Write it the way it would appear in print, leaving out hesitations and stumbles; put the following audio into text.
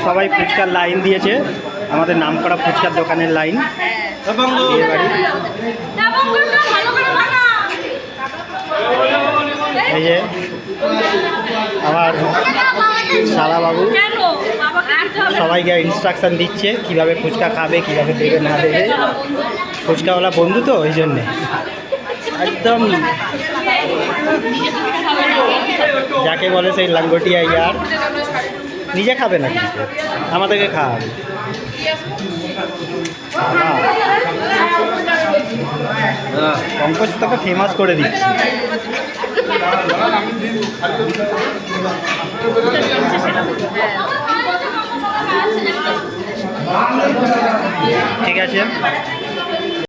সবাই ফুচকার লাইন দিয়েছে, আমাদের নামকরা ফুচকার দোকানের লাইন। এই যে আমার শালাবাবু সবাইকে ইনস্ট্রাকশন দিচ্ছে কিভাবে ফুচকা খাবে, কিভাবে দেবে না দেবে। ফুচকাওয়ালা বন্ধু তো ওই জন্যে একদম যাকে বলে সেই লাঙ্গটিয়া ইয়ার। নিজে খাবে না কিন্তু আমাদেরকে খাওয়াবে। পঙ্কজ তোকে ফেমাস করে দিচ্ছি। ঠিক আছে।